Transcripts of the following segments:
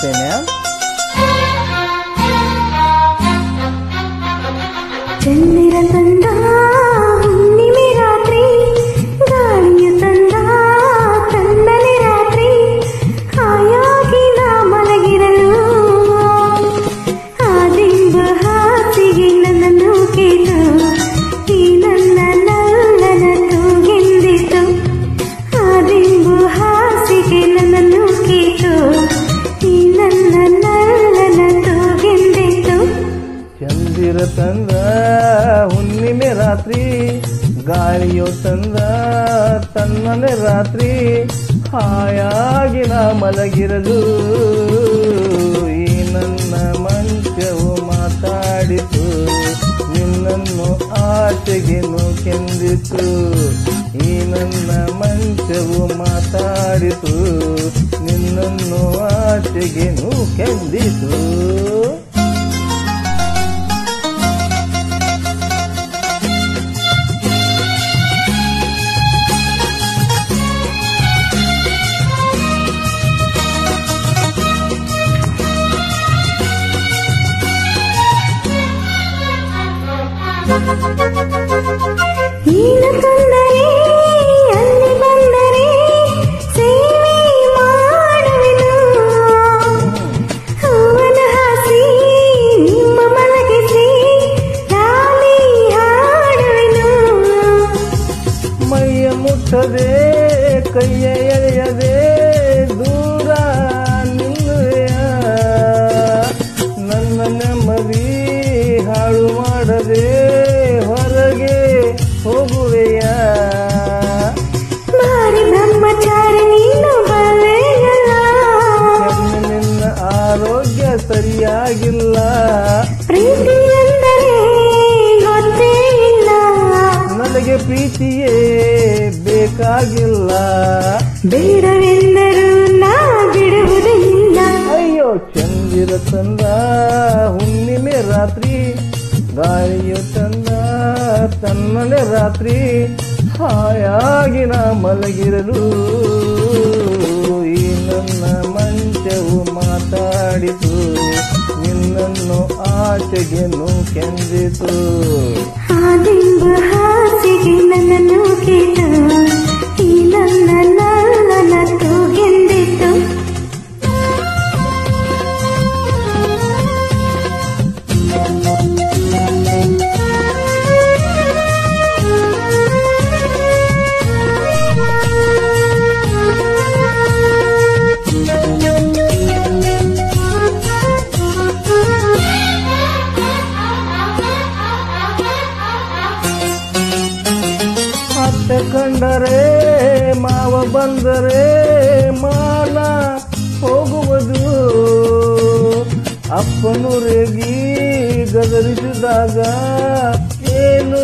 ಹಾಡ್ತೇನೆ. ಚಂದಿರ ತಂದ ಹುಣ್ಣಿಮೆ ರಾತ್ರಿ, ಗಾಳಿಯ ತಂದ ತಣ್ಣನೆ ರಾತ್ರಿ, ಹಾಯಾಗಿ ನಾ ಮಲಗಿರಲು ಆ ದಿಂಬ ಹಾಸಿಗೆ ನನ್ನನ್ನು ಕೇಳು, ಈ ನನ್ನ ನಲ್ಲನ ತೂಗೆಂದಿತು. ಆ ದಿಂಬು ಹಾಸಿಗೆ ನನ್ನನ್ನು ಕೇಳು, ಈ ನನ್ನ ನಲ್ಲನ ತೂಗೆಂದಿತು. ಚಂದಿರ ತಂದ ಹುಣ್ಣಿಮೆ ರಾತ್ರಿ, ಗಾಳಿಯೋ ತಂದ ತಣ್ಣನೆ ರಾತ್ರಿ, ಹಾಯಾಗಿ ನಾ ಮಲಗಿರಲು ಈ ನನ್ನ ಮಂಚವು ಮಾತಾಡಿತು, ನಿನ್ನನ್ನು ಆಚೆಗೆ ನೂಕೆಂದಿತು. ಈ ನನ್ನ ಮಂಚವು ಮಾತಾಡಿತು, ನಿನ್ನನ್ನು ಆಚೆಗೆ ನೂಕೆಂದಿತು. ನೀನು ತಂದರೆ ಅಲ್ಲಿ ಬಂದರೆ ಸೇವೆ ಮಾಡುವೆನು, ಹೂವನ ಹಾಸಿ ನಿಮ್ಮ ಮಲಗಿಸಿ ಲಾಲಿ ಹಾಡುವೆನು. ಮೈಯ ಮುಟ್ಟದೆ ಕೈಯ ಎಳೆಯದೆ ದೂರ ನಿಲ್ಲುವೆಯ, ನನ್ನ ನೆಮ್ಮದಿ ಹಾಳು ಮಾಡದೆ ಹೊರಗೆ ಹೋಗುವೆಯ. ಮಾರಿ ಬ್ರಹ್ಮಚಾರಿ ನೀನು ಬಲ್ಲೆಯಲ್ಲ, ನಿನ್ನ ಆರೋಗ್ಯ ಸರಿಯಾಗಿಲ್ಲ, ಪ್ರೀತಿ ಎಂದರೆ ಗೊತ್ತೇ ಇಲ್ಲ, ನನಗೆ ಪ್ರೀತಿಯೇ ಬೇಕಾಗಿಲ್ಲ, ಬೇಡವೆಂದರೂ ನಾ ಬಿಡುವುದಿಲ್ಲ. ಅಯ್ಯೋ ಚಂದಿರ ತಂದ ಹುಣ್ಣಿಮೆ ರಾತ್ರಿ, ಗಾಳಿಯು ತಂದ ತಣ್ಣನೆ ರಾತ್ರಿ, ಹಾಯಾಗಿ ನಾ ಮಲಗಿರಲು ಈ ನನ್ನ ಮಂಚವು ಮಾತಾಡಿತು, ನಿನ್ನನ್ನು ಆಚೆಗೆ ನೂಕೆಂದಿತು. ಆ ದಿಂಬ ಹಾಸಿಗೆ ನನ್ನನ್ನು ಕೇಳು, ಈ ನನ್ನ ನಲ್ಲನ ತೂಗೆಂದಿತು. ಅತ್ತೆ ಕಂಡರೆ ಮಾವ ಬಂದರೆ ಮಾನ ಹೋಗುವುದು, ಅಪ್ಪನುರೇಗಿ ಗದರಿಸಿದಾಗ ಏನು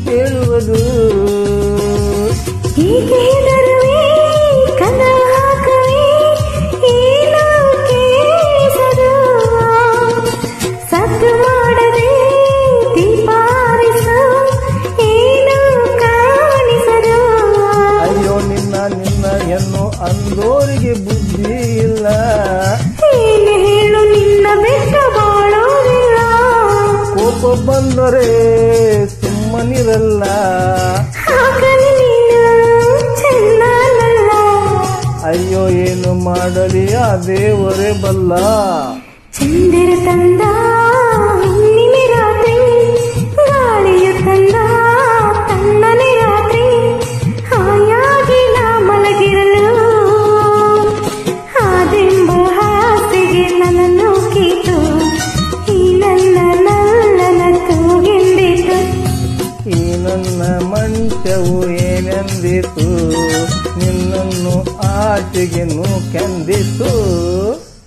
ಹೇಳುವುದು. ಹೀಗೆ ಹೆದರುವೆ ಕದ ಹಾಕುವೆ ಏನೋ ಕೇಳಿಸದು, ಸದ್ದು ಮಾಡದೆ ದೀಪ ಆರಿಸು ಏನೋ ಕಾಣಿಸದು. ಅಯ್ಯೋ ನಿನ್ನ ಎನ್ನು ಅಂದೋರಿಗೆ ಬುದ್ಧಿ ಇಲ್ಲ, ಏನು ಹೇಳು ನಿನ್ನ ಬೆಟ್ಟ ಬಾಳೋದಿಲ್ಲ, ಕೋಪ ಬಂದರೆ ಸುಮ್ಮನಿರಲ್ಲ, ಹಾಗಲಿ ನೀನು ಚೆನ್ನಲ್ಲ. ಅಯ್ಯೋ ಏನು ಮಾಡಲಿ ಆ ದೇವರೇ ಬಲ್ಲ. ಚಂದಿರ ತಂದ ಹುಣ್ಣಿಮೆ ರಾತ್ರಿ, ಗಾಳಿಯ ತಂದ ತಣ್ಣನೆ ರಾತ್ರಿ, ಹಾಯಾಗಿ ನಾ ಮಲಗಿರಲು ಆ ದಿಂಬ ಹಾಸಿಗೆ ನನ್ನನ್ನು ಕೀತು, ಈ ನನ್ನ ನಲ್ಲನ ತೂಗೆಂದಿತು. ಈ ನನ್ನ ಮಂಚವು ಏನೆಂದಿತು, ನಿನ್ನನ್ನು ಆಚೆಗೆ ನೂಕೆಂದಿತು.